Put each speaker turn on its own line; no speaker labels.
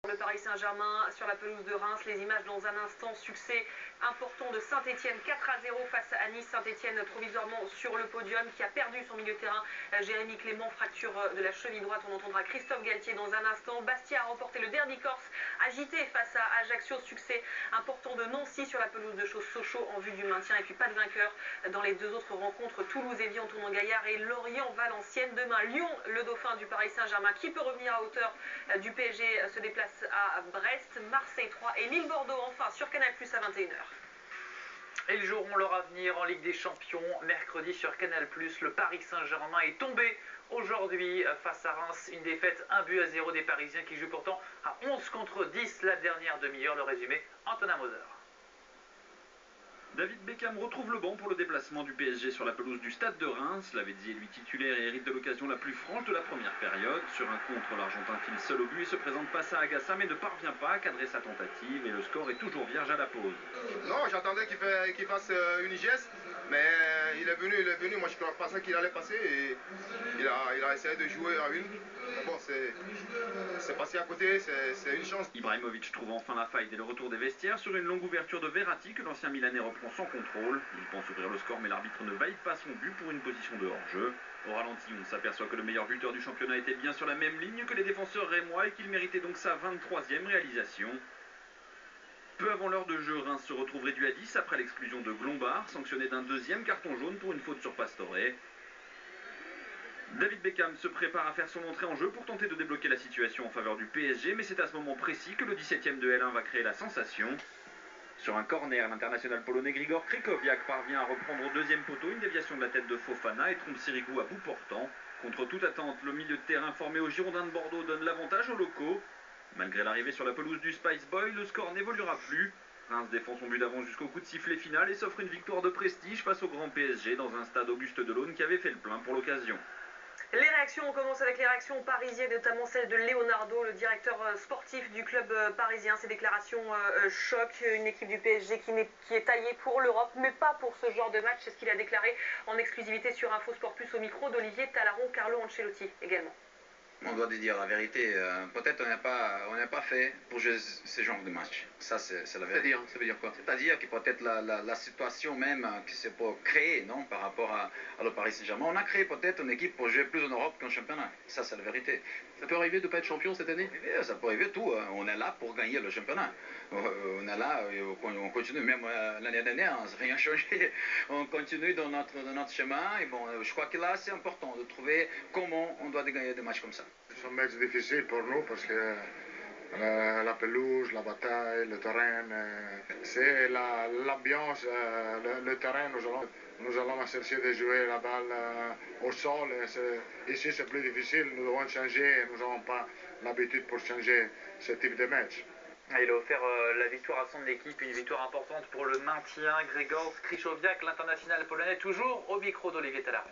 Le Paris Saint-Germain sur la pelouse de Reims, les images dans un instant, succès important de Saint-Etienne 4-0 face à Nice. Saint-Etienne provisoirement sur le podium qui a perdu son milieu de terrain. Jérémy Clément, fracture de la cheville droite, on entendra Christophe Galtier dans un instant. Bastia a remporté le derby corse, agité face à Ajaccio, succès important de Nancy sur la pelouse de Sochaux en vue du maintien. Et puis pas de vainqueur dans les deux autres rencontres, Toulouse-Evian, Tournon-Gaillard et Lorient-Valenciennes. Demain, Lyon, le dauphin du Paris Saint-Germain, qui peut revenir à hauteur du PSG, se déplace à Brest, Marseille 3 et Lille-Bordeaux enfin sur Canal+ à 21h.
Et ils joueront leur avenir en Ligue des Champions mercredi sur Canal+. Le Paris Saint-Germain est tombé aujourd'hui face à Reims. Une défaite 1-0 des Parisiens qui jouent pourtant à 11 contre 10 la dernière demi-heure. Le résumé, Antonin Moser.
David Beckham retrouve le banc pour le déplacement du PSG sur la pelouse du stade de Reims. Lavezzi est lui titulaire et hérite de l'occasion la plus franche de la première période. Sur un contre, l'Argentin file seul au but et se présente face à Agassa mais ne parvient pas à cadrer sa tentative et le score est toujours vierge à la pause.
Non, j'attendais qu'il fasse une geste, mais il est venu, moi je pensais qu'il allait passer et il a essayé de jouer à une. Bon, c'est passé à côté, c'est une chance.
Ibrahimovic trouve enfin la faille dès le retour des vestiaires sur une longue ouverture de Verratti que l'ancien Milanais reprend sans contrôle. Il pense ouvrir le score mais l'arbitre ne valide pas son but pour une position de hors-jeu. Au ralenti, on s'aperçoit que le meilleur buteur du championnat était bien sur la même ligne que les défenseurs rémois et qu'il méritait donc sa 23e réalisation. Peu avant l'heure de jeu, Reims se retrouve réduit à 10 après l'exclusion de Glombard, sanctionné d'un deuxième carton jaune pour une faute sur Pastore. David Beckham se prépare à faire son entrée en jeu pour tenter de débloquer la situation en faveur du PSG, mais c'est à ce moment précis que le 17e de L1 va créer la sensation. Sur un corner, l'international polonais Grigor Krychowiak parvient à reprendre au deuxième poteau une déviation de la tête de Fofana et trompe Sirigu à bout portant. Contre toute attente, le milieu de terrain formé aux Girondins de Bordeaux donne l'avantage aux locaux. Malgré l'arrivée sur la pelouse du Spice Boy, le score n'évoluera plus. Reims défend son but d'avance jusqu'au coup de sifflet final et s'offre une victoire de prestige face au grand PSG dans un stade Auguste Delaune qui avait fait le plein pour l'occasion.
Les réactions, on commence avec les réactions parisiennes, notamment celle de Leonardo, le directeur sportif du club parisien. Ces déclarations choquent une équipe du PSG qui est taillée pour l'Europe, mais pas pour ce genre de match. C'est ce qu'il a déclaré en exclusivité sur Info Sport Plus au micro d'Olivier Talaron, Carlo Ancelotti également.
On doit dire la vérité. Peut-être on n'est pas fait pour jouer ce genre de match. Ça, c'est la vérité.
Ça veut dire quoi?
C'est-à-dire que peut-être la situation même qui se peut créer, non, par rapport à le Paris Saint-Germain. On a créé peut-être une équipe pour jouer plus en Europe qu'en championnat. Ça, c'est la vérité.
Ça peut arriver de ne pas être champion cette année?
Ça peut arriver tout. On est là pour gagner le championnat. On est là, on continue. Même l'année dernière, on n'a rien changé. On continue dans notre chemin. Et bon, je crois que là, c'est important de trouver comment on doit gagner des matchs comme ça.
C'est un match difficile pour nous parce que la pelouse, la bataille, le terrain, c'est l'ambiance, le terrain. Nous allons chercher de jouer la balle au sol. Ici, c'est plus difficile. Nous devons changer. Nous n'avons pas l'habitude pour changer ce type de match.
Il a offert la victoire à son équipe, une victoire importante pour le maintien. Grigor Krychowiak, l'international polonais, toujours au micro d'Olivier Talaron.